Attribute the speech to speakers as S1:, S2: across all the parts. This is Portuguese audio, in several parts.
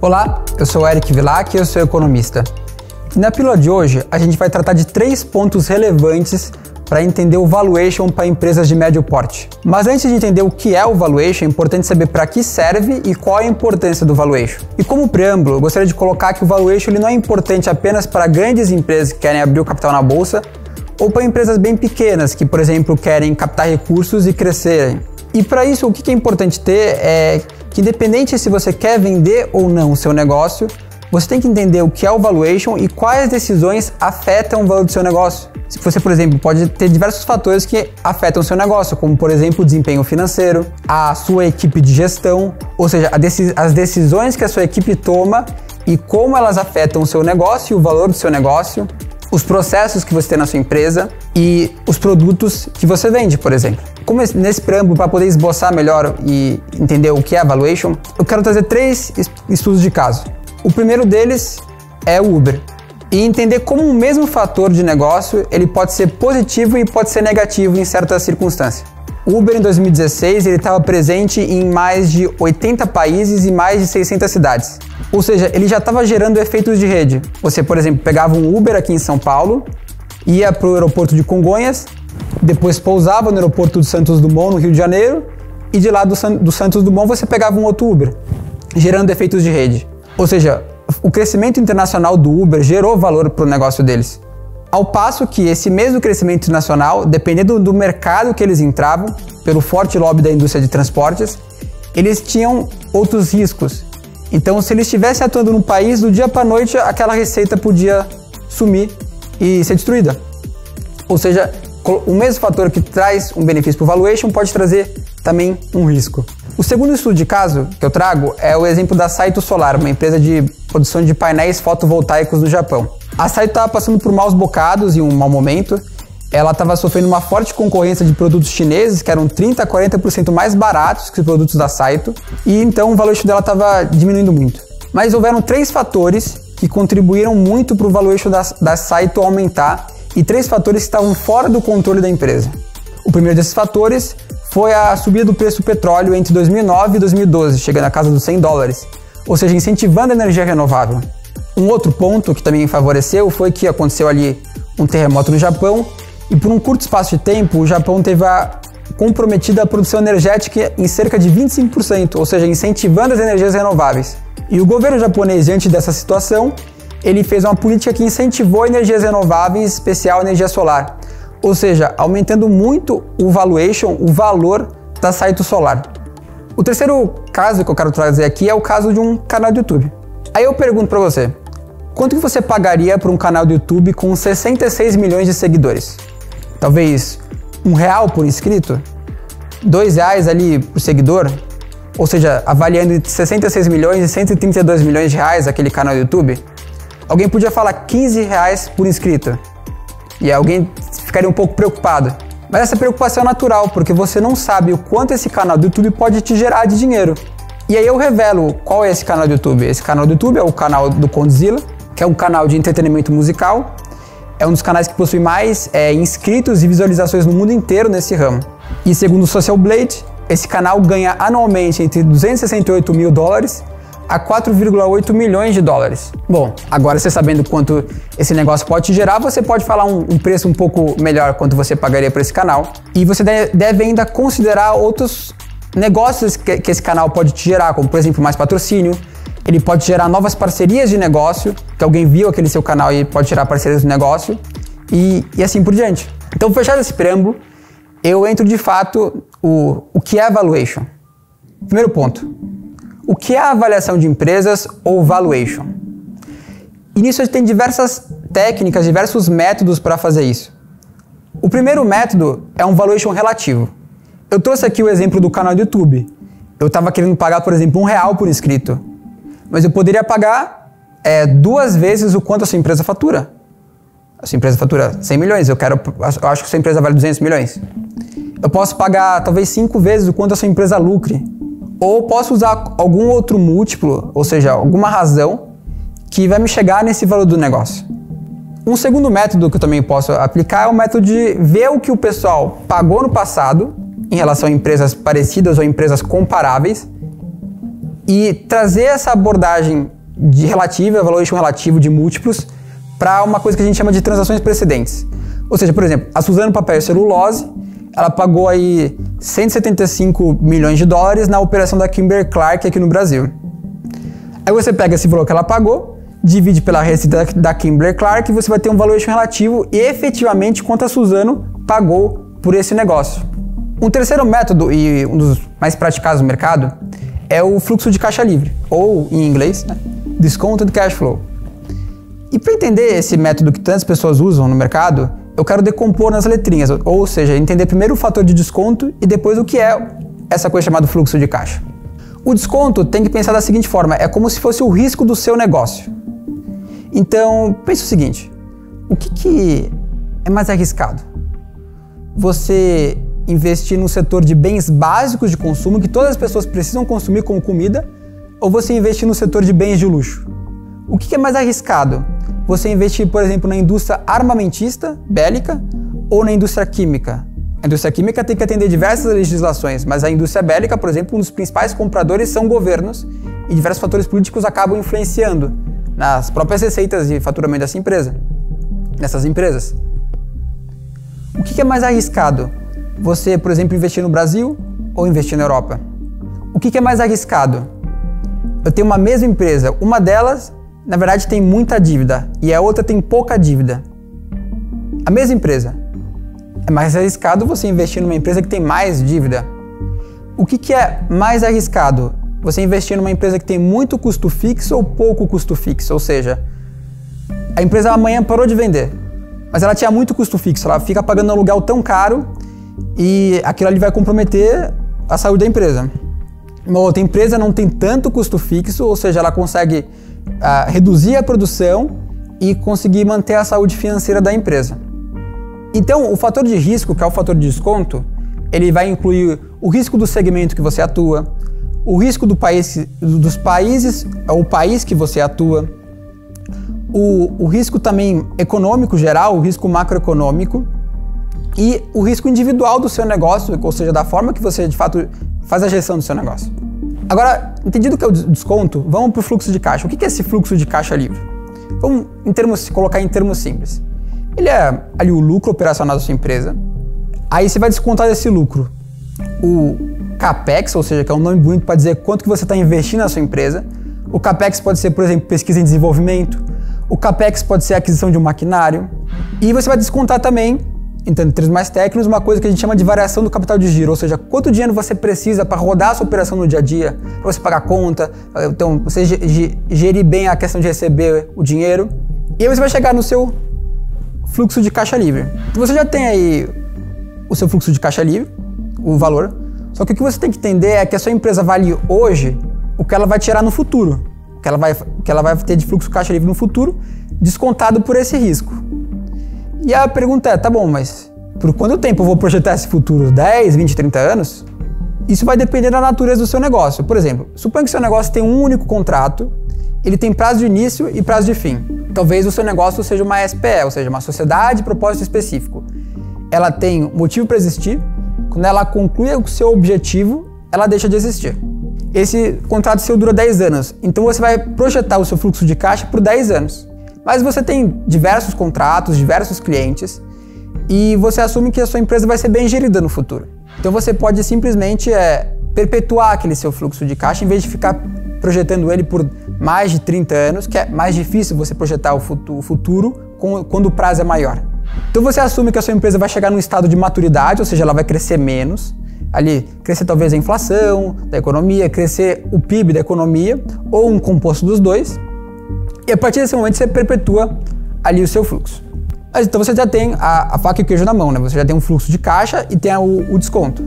S1: Olá, eu sou o Eric Villac e eu sou economista. E na pílula de hoje a gente vai tratar de 3 pontos relevantes para entender o valuation para empresas de médio porte. Mas antes de entender o que é o valuation, é importante saber para que serve e qual é a importância do valuation. E como preâmbulo, eu gostaria de colocar que o valuation ele não é importante apenas para grandes empresas que querem abrir o capital na bolsa ou para empresas bem pequenas que, por exemplo, querem captar recursos e crescerem. E para isso, o que é importante ter é que, independente se você quer vender ou não o seu negócio, você tem que entender o que é o valuation e quais decisões afetam o valor do seu negócio. Se você, por exemplo, pode ter diversos fatores que afetam o seu negócio, como, por exemplo, o desempenho financeiro, a sua equipe de gestão, ou seja, as decisões que a sua equipe toma e como elas afetam o seu negócio e o valor do seu negócio, os processos que você tem na sua empresa e os produtos que você vende, por exemplo. Como nesse preâmbulo, para poder esboçar melhor e entender o que é a valuation, eu quero trazer 3 estudos de caso. O primeiro deles é o Uber. E entender como um mesmo fator de negócio ele pode ser positivo e pode ser negativo em certas circunstâncias. O Uber, em 2016, ele estava presente em mais de 80 países e mais de 600 cidades. Ou seja, ele já estava gerando efeitos de rede. Você, por exemplo, pegava um Uber aqui em São Paulo, ia para o aeroporto de Congonhas, depois pousava no aeroporto do Santos Dumont, no Rio de Janeiro, e de lá do Santos Dumont você pegava um outro Uber, gerando efeitos de rede. Ou seja, o crescimento internacional do Uber gerou valor para o negócio deles. Ao passo que esse mesmo crescimento internacional, dependendo do mercado que eles entravam, pelo forte lobby da indústria de transportes, eles tinham outros riscos. Então, se eles estivessem atuando num país, do dia para a noite, aquela receita podia sumir e ser destruída. Ou seja, o mesmo fator que traz um benefício para o valuation pode trazer também um risco. O segundo estudo de caso que eu trago é o exemplo da Saito Solar, uma empresa de produção de painéis fotovoltaicos no Japão. A Saito estava passando por maus bocados e um mau momento. Ela estava sofrendo uma forte concorrência de produtos chineses que eram 30% a 40% mais baratos que os produtos da Saito, e então o valuation dela estava diminuindo muito. Mas houveram 3 fatores que contribuíram muito para o valuation da Saito aumentar e 3 fatores que estavam fora do controle da empresa. O primeiro desses fatores foi a subida do preço do petróleo entre 2009 e 2012, chegando à casa dos $100, ou seja, incentivando a energia renovável. Um outro ponto que também favoreceu foi que aconteceu ali um terremoto no Japão e por um curto espaço de tempo o Japão teve comprometida a produção energética em cerca de 25%, ou seja, incentivando as energias renováveis. E o governo japonês, diante dessa situação, ele fez uma política que incentivou energias renováveis, em especial energia solar. Ou seja, aumentando muito o valuation, o valor da Saito Solar. O terceiro caso que eu quero trazer aqui é o caso de um canal do YouTube. Aí eu pergunto para você, quanto que você pagaria por um canal do YouTube com 66 milhões de seguidores? Talvez R$1 por inscrito? R$2 ali por seguidor? Ou seja, avaliando entre 66 milhões e 132 milhões de reais aquele canal do YouTube? Alguém podia falar R$15 por inscrito. E alguém ficaria um pouco preocupado. Mas essa preocupação é natural, porque você não sabe o quanto esse canal do YouTube pode te gerar de dinheiro. E aí eu revelo qual é esse canal do YouTube. Esse canal do YouTube é o canal do Condzilla, que é um canal de entretenimento musical. É um dos canais que possui mais inscritos e visualizações no mundo inteiro nesse ramo. E segundo o Social Blade, esse canal ganha anualmente entre $268 mil a $4,8 milhões. Bom, agora você sabendo quanto esse negócio pode te gerar, você pode falar um preço um pouco melhor quanto você pagaria para esse canal. E você deve ainda considerar outros negócios que esse canal pode te gerar, como por exemplo mais patrocínio. Ele pode gerar novas parcerias de negócio, que alguém viu aquele seu canal e pode gerar parcerias de negócio e assim por diante. Então, fechado esse preâmbulo, eu entro de fato o que é valuation. Primeiro ponto. O que é a avaliação de empresas ou valuation? E nisso a gente tem diversas técnicas, diversos métodos para fazer isso. O primeiro método é um valuation relativo. Eu trouxe aqui o exemplo do canal do YouTube. Eu estava querendo pagar, por exemplo, R$1 por inscrito. Mas eu poderia pagar 2 vezes o quanto a sua empresa fatura. A sua empresa fatura 100 milhões, eu acho que a sua empresa vale 200 milhões. Eu posso pagar talvez 5 vezes o quanto a sua empresa lucre. Ou posso usar algum outro múltiplo, ou seja, alguma razão que vai me chegar nesse valor do negócio. Um segundo método que eu também posso aplicar é o método de ver o que o pessoal pagou no passado em relação a empresas parecidas ou empresas comparáveis e trazer essa abordagem de relativa, valuation relativo de múltiplos, para uma coisa que a gente chama de transações precedentes. Ou seja, por exemplo, a Suzano Papel e Celulose, ela pagou aí 175 milhões de dólares na operação da Kimberly-Clark aqui no Brasil. Aí você pega esse valor que ela pagou, divide pela receita da Kimberly-Clark e você vai ter um valuation relativo e efetivamente quanto a Suzano pagou por esse negócio. Um terceiro método, e um dos mais praticados no mercado, é o fluxo de caixa livre, ou em inglês, né, Discounted Cash Flow. E para entender esse método que tantas pessoas usam no mercado, eu quero decompor nas letrinhas, ou seja, entender primeiro o fator de desconto e depois o que é essa coisa chamada fluxo de caixa. O desconto tem que pensar da seguinte forma, é como se fosse o risco do seu negócio. Então, pense o seguinte, o que é mais arriscado? Você investir no setor de bens básicos de consumo que todas as pessoas precisam consumir como comida, ou você investir no setor de bens de luxo? O que é mais arriscado? Você investir, por exemplo, na indústria armamentista, bélica, ou na indústria química? A indústria química tem que atender diversas legislações, mas a indústria bélica, por exemplo, um dos principais compradores são governos e diversos fatores políticos acabam influenciando nas próprias receitas de faturamento dessas empresas. O que é mais arriscado? Você, por exemplo, investir no Brasil ou investir na Europa? O que é mais arriscado? Eu tenho uma mesma empresa, uma delas, na verdade, tem muita dívida e a outra tem pouca dívida. A mesma empresa. É mais arriscado você investir numa empresa que tem mais dívida. O que é mais arriscado? Você investir numa empresa que tem muito custo fixo ou pouco custo fixo? Ou seja, a empresa amanhã parou de vender, mas ela tinha muito custo fixo, ela fica pagando um aluguel tão caro e aquilo ali vai comprometer a saúde da empresa. Uma outra empresa não tem tanto custo fixo, ou seja, ela consegue reduzir a produção e conseguir manter a saúde financeira da empresa. Então, o fator de risco, que é o fator de desconto, ele vai incluir o risco do segmento que você atua, o risco do país, dos países, o país que você atua, o risco também econômico geral, o risco macroeconômico e o risco individual do seu negócio, ou seja, da forma que você de fato faz a gestão do seu negócio. Agora, entendido o que é o desconto, vamos para o fluxo de caixa. O que é esse fluxo de caixa livre? Vamos colocar em termos simples. Ele é ali o lucro operacional da sua empresa. Aí você vai descontar desse lucro o CAPEX, ou seja, que é um nome bonito para dizer quanto que você está investindo na sua empresa. O CAPEX pode ser, por exemplo, pesquisa e desenvolvimento. O CAPEX pode ser a aquisição de um maquinário. E você vai descontar também, em termos mais técnicos, uma coisa que a gente chama de variação do capital de giro, ou seja, quanto dinheiro você precisa para rodar a sua operação no dia a dia, para você pagar conta, então você gerir bem a questão de receber o dinheiro. E aí você vai chegar no seu fluxo de caixa livre. Então você já tem aí o seu fluxo de caixa livre, o valor, só que o que você tem que entender é que a sua empresa vale hoje o que ela vai tirar no futuro, o que ela vai ter de fluxo de caixa livre no futuro, descontado por esse risco. E a pergunta é, tá bom, mas por quanto tempo eu vou projetar esse futuro? 10, 20, 30 anos? Isso vai depender da natureza do seu negócio. Por exemplo, suponha que seu negócio tem um único contrato, ele tem prazo de início e prazo de fim. Talvez o seu negócio seja uma SPE, ou seja, uma sociedade de propósito específico. Ela tem motivo para existir, quando ela conclui o seu objetivo, ela deixa de existir. Esse contrato seu dura 10 anos, então você vai projetar o seu fluxo de caixa por 10 anos. Mas você tem diversos contratos, diversos clientes, e você assume que a sua empresa vai ser bem gerida no futuro. Então você pode simplesmente perpetuar aquele seu fluxo de caixa, em vez de ficar projetando ele por mais de 30 anos, que é mais difícil você projetar o futuro quando o prazo é maior. Então você assume que a sua empresa vai chegar num estado de maturidade, ou seja, ela vai crescer menos, ali crescer talvez a inflação da economia, crescer o PIB da economia, ou um composto dos dois, e a partir desse momento você perpetua ali o seu fluxo. Mas então você já tem a faca e o queijo na mão, né? Você já tem um fluxo de caixa e tem o desconto.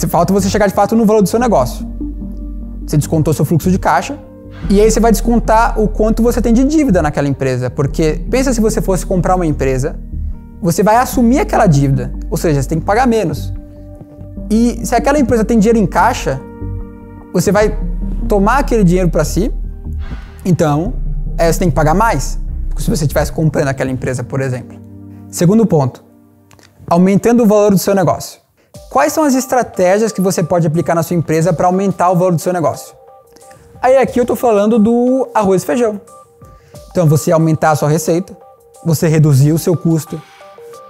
S1: Falta você chegar de fato no valor do seu negócio. Você descontou seu fluxo de caixa e aí você vai descontar o quanto você tem de dívida naquela empresa, porque pensa se você fosse comprar uma empresa, você vai assumir aquela dívida, ou seja, você tem que pagar menos. E se aquela empresa tem dinheiro em caixa, você vai tomar aquele dinheiro para si, então você tem que pagar mais, se você estivesse comprando aquela empresa, por exemplo. Segundo ponto, aumentando o valor do seu negócio. Quais são as estratégias que você pode aplicar na sua empresa para aumentar o valor do seu negócio? Aí aqui eu estou falando do arroz e feijão. Então você aumentar a sua receita, você reduzir o seu custo,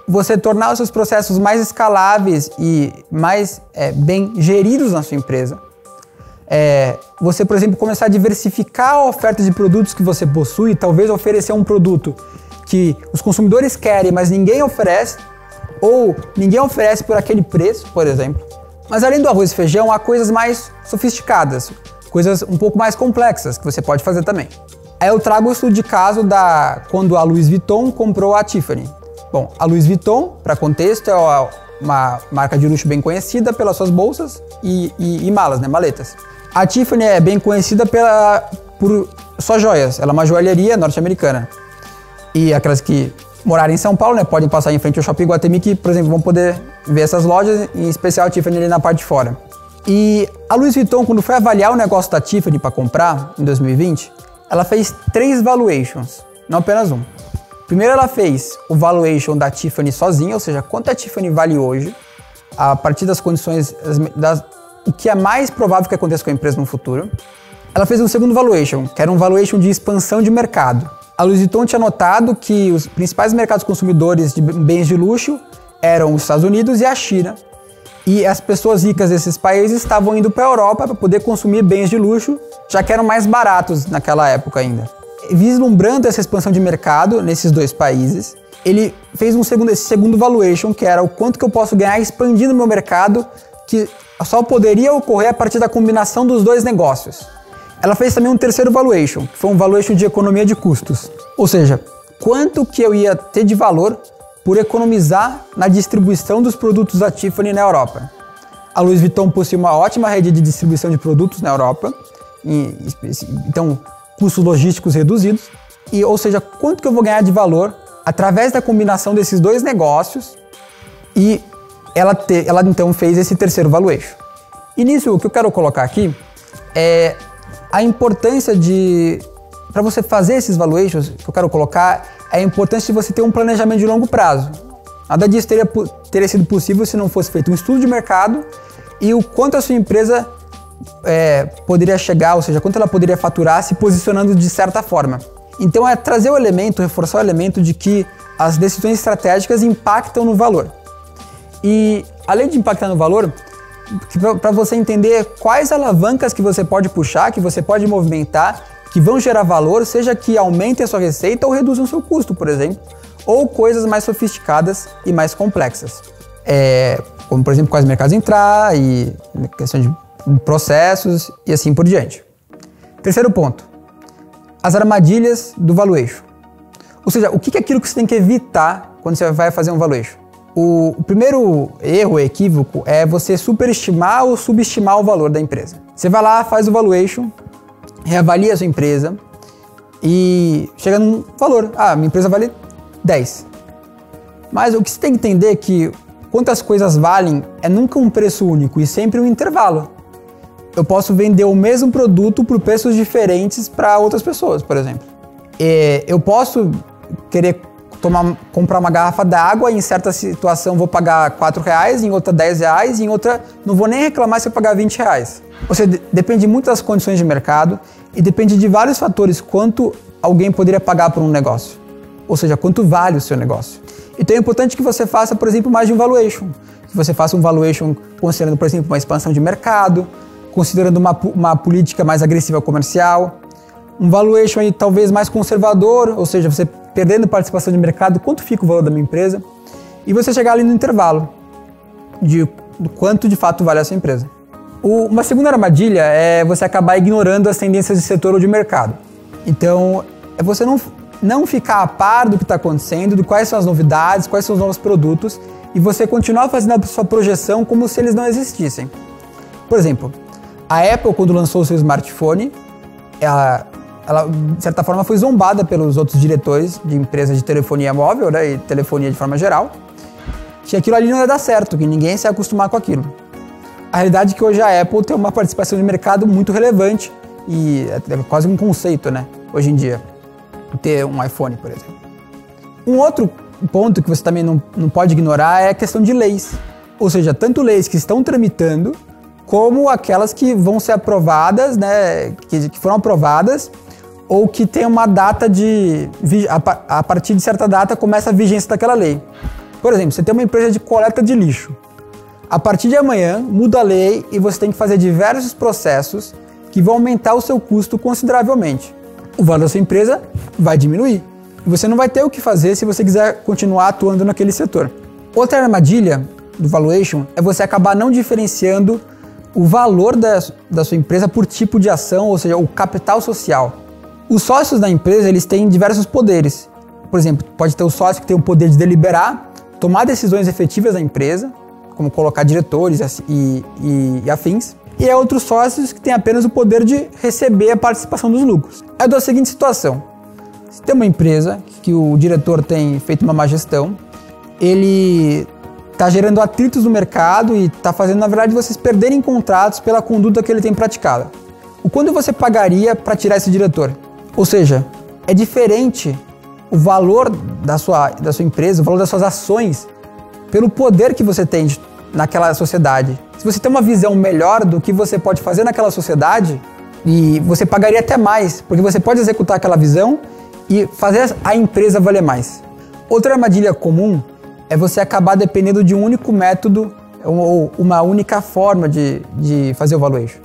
S1: você tornar os seus processos mais escaláveis e mais bem geridos na sua empresa. Você, por exemplo, começar a diversificar a oferta de produtos que você possui, talvez oferecer um produto que os consumidores querem, mas ninguém oferece, ou ninguém oferece por aquele preço, por exemplo. Mas além do arroz e feijão, há coisas mais sofisticadas, coisas um pouco mais complexas que você pode fazer também. Aí eu trago o estudo de caso quando a Louis Vuitton comprou a Tiffany. Bom, a Louis Vuitton, para contexto, é uma marca de luxo bem conhecida pelas suas bolsas e malas, né, maletas. A Tiffany é bem conhecida por suas joias, ela é uma joalheria norte-americana. E aquelas que morarem em São Paulo, né, podem passar em frente ao Shopping Iguatemi, que, por exemplo, vão poder ver essas lojas, em especial a Tiffany ali na parte de fora. E a Louis Vuitton, quando foi avaliar o negócio da Tiffany para comprar, em 2020, ela fez 3 valuations, não apenas um. Primeiro ela fez o valuation da Tiffany sozinha, ou seja, quanto a Tiffany vale hoje, a partir das condições, o que é mais provável que aconteça com a empresa no futuro. Ela fez um segundo valuation, que era um valuation de expansão de mercado. A Louis Vuitton tinha notado que os principais mercados consumidores de bens de luxo eram os Estados Unidos e a China. E as pessoas ricas desses países estavam indo para a Europa para poder consumir bens de luxo, já que eram mais baratos naquela época ainda. Vislumbrando essa expansão de mercado nesses dois países, ele fez esse segundo valuation, que era o quanto que eu posso ganhar expandindo meu mercado, que só poderia ocorrer a partir da combinação dos dois negócios. Ela fez também um terceiro valuation, que foi um valuation de economia de custos. Ou seja, quanto que eu ia ter de valor por economizar na distribuição dos produtos da Tiffany na Europa. A Louis Vuitton possui uma ótima rede de distribuição de produtos na Europa, então custos logísticos reduzidos, ou seja, quanto que eu vou ganhar de valor através da combinação desses dois negócios, e ela então fez esse terceiro valuation. E nisso o que eu quero colocar aqui é a importância para você fazer esses valuations, que eu quero colocar, é a importância de você ter um planejamento de longo prazo. Nada disso teria sido possível se não fosse feito um estudo de mercado e o quanto a sua empresa poderia chegar, ou seja, quanto ela poderia faturar se posicionando de certa forma. Então é trazer o elemento, reforçar o elemento de que as decisões estratégicas impactam no valor. E além de impactar no valor, para você entender quais alavancas que você pode puxar, que você pode movimentar, que vão gerar valor, seja que aumentem a sua receita ou reduzam o seu custo, por exemplo, ou coisas mais sofisticadas e mais complexas. Como, por exemplo, quais mercados entrar, e questão de processos e assim por diante. Terceiro ponto, as armadilhas do valuation. Ou seja, o que é aquilo que você tem que evitar quando você vai fazer um valuation? O primeiro erro, equívoco, é você superestimar ou subestimar o valor da empresa. Você vai lá, faz o valuation, reavalia a sua empresa e chega num valor. Minha empresa vale 10. Mas o que você tem que entender é que quantas coisas valem é nunca um preço único e sempre um intervalo. Eu posso vender o mesmo produto por preços diferentes para outras pessoas, por exemplo. Eu posso querer comprar uma garrafa d'água e em certa situação vou pagar R$4, em outra R$10, em outra não vou nem reclamar se eu pagar R$20. Ou seja, depende muito das condições de mercado e depende de vários fatores quanto alguém poderia pagar por um negócio. Ou seja, quanto vale o seu negócio. Então é importante que você faça, por exemplo, mais de um valuation. Que você faça um valuation considerando, por exemplo, uma expansão de mercado, considerando uma política mais agressiva comercial, um valuation aí talvez mais conservador, ou seja, você perdendo participação de mercado, quanto fica o valor da minha empresa, e você chegar ali no intervalo do quanto de fato vale a sua empresa. Uma segunda armadilha é você acabar ignorando as tendências de setor ou de mercado. Então, é você não ficar a par do que está acontecendo, de quais são as novidades, quais são os novos produtos, e você continuar fazendo a sua projeção como se eles não existissem. Por exemplo, a Apple, quando lançou o seu smartphone, ela de certa forma foi zombada pelos outros diretores de empresas de telefonia móvel, né, e telefonia de forma geral, que aquilo ali não ia dar certo, que ninguém ia se acostumar com aquilo. A realidade é que hoje a Apple tem uma participação de mercado muito relevante e é quase um conceito, né, hoje em dia, ter um iPhone, por exemplo. Um outro ponto que você também não pode ignorar é a questão de leis. Ou seja, tanto leis que estão tramitando, como aquelas que vão ser aprovadas, né, que foram aprovadas, ou que tem uma data a partir de certa data começa a vigência daquela lei. Por exemplo, você tem uma empresa de coleta de lixo. A partir de amanhã, muda a lei e você tem que fazer diversos processos que vão aumentar o seu custo consideravelmente. O valor da sua empresa vai diminuir. E você não vai ter o que fazer se você quiser continuar atuando naquele setor. Outra armadilha do valuation é você acabar não diferenciando o valor da sua empresa por tipo de ação, ou seja, o capital social. Os sócios da empresa, eles têm diversos poderes. Por exemplo, pode ter o sócio que tem o poder de deliberar, tomar decisões efetivas da empresa, como colocar diretores e afins. E há outros sócios que têm apenas o poder de receber a participação dos lucros. Eu dou a seguinte situação. Se tem uma empresa que o diretor tem feito uma má gestão, ele está gerando atritos no mercado e está fazendo, na verdade, vocês perderem contratos pela conduta que ele tem praticado. O quanto você pagaria para tirar esse diretor? Ou seja, é diferente o valor da sua empresa, o valor das suas ações, pelo poder que você tem naquela sociedade. Se você tem uma visão melhor do que você pode fazer naquela sociedade, e você pagaria até mais, porque você pode executar aquela visão e fazer a empresa valer mais. Outra armadilha comum é você acabar dependendo de um único método ou uma única forma de fazer o valuation.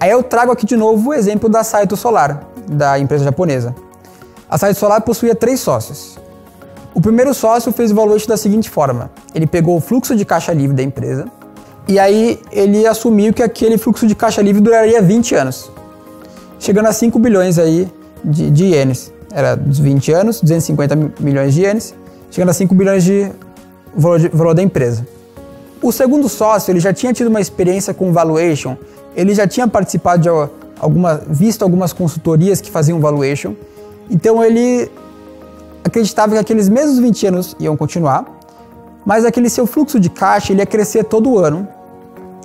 S1: Aí eu trago aqui de novo o exemplo da Saito Solar, da empresa japonesa. A Saito Solar possuía 3 sócios. O primeiro sócio fez o valuation da seguinte forma: ele pegou o fluxo de caixa livre da empresa e aí ele assumiu que aquele fluxo de caixa livre duraria 20 anos, chegando a 5 bilhões aí de ienes. Era dos 20 anos, 250 milhões de ienes, chegando a 5 bilhões de valor da empresa. O segundo sócio, ele já tinha tido uma experiência com valuation, ele já tinha participado de visto algumas consultorias que faziam valuation, então ele acreditava que aqueles mesmos 20 anos iam continuar, mas aquele seu fluxo de caixa ele ia crescer todo ano,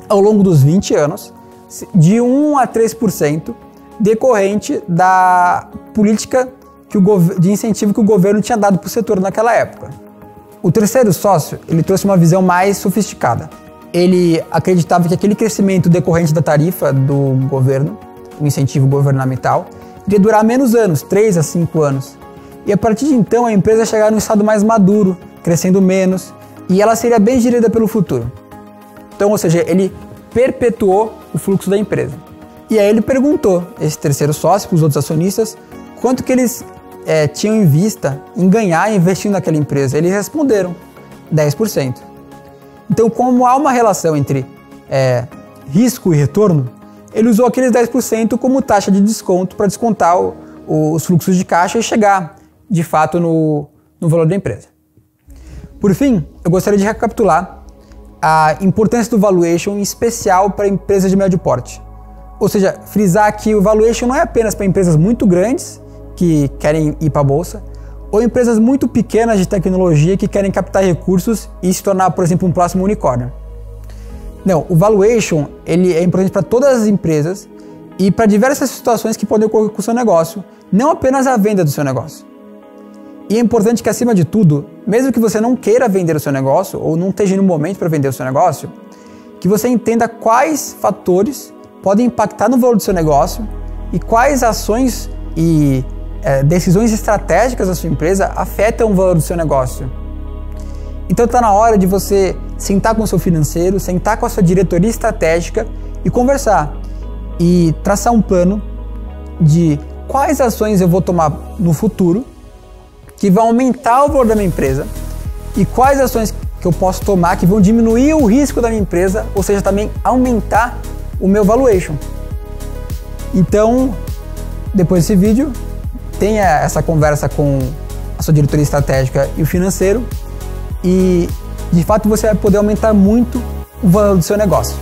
S1: ao longo dos 20 anos, de 1 a 3%, decorrente da política de incentivo que o governo tinha dado para o setor naquela época. O terceiro sócio, ele trouxe uma visão mais sofisticada. Ele acreditava que aquele crescimento decorrente da tarifa do governo, o incentivo governamental, iria durar menos anos, 3 a 5 anos. E a partir de então a empresa chegaria num estado mais maduro, crescendo menos, e ela seria bem gerida pelo futuro. Então, ou seja, ele perpetuou o fluxo da empresa. E aí ele perguntou, esse terceiro sócio, para os outros acionistas, quanto que eles tinham em vista em ganhar investindo naquela empresa. Eles responderam 10%. Então, como há uma relação entre risco e retorno, ele usou aqueles 10% como taxa de desconto para descontar os fluxos de caixa e chegar, de fato, no valor da empresa. Por fim, eu gostaria de recapitular a importância do valuation, em especial para empresas de médio porte. Ou seja, frisar que o valuation não é apenas para empresas muito grandes que querem ir para a bolsa, ou empresas muito pequenas de tecnologia que querem captar recursos e se tornar, por exemplo, um próximo unicórnio. Não, o valuation ele é importante para todas as empresas e para diversas situações que podem ocorrer com o seu negócio, não apenas a venda do seu negócio. E é importante que, acima de tudo, mesmo que você não queira vender o seu negócio ou não esteja no momento para vender o seu negócio, que você entenda quais fatores podem impactar no valor do seu negócio e quais ações e decisões estratégicas da sua empresa afetam o valor do seu negócio. Então está na hora de você sentar com o seu financeiro, sentar com a sua diretoria estratégica e conversar e traçar um plano de quais ações eu vou tomar no futuro que vão aumentar o valor da minha empresa e quais ações que eu posso tomar que vão diminuir o risco da minha empresa, ou seja, também aumentar o meu valuation. Então, depois desse vídeo, tenha essa conversa com a sua diretoria estratégica e o financeiro e, de fato, você vai poder aumentar muito o valor do seu negócio.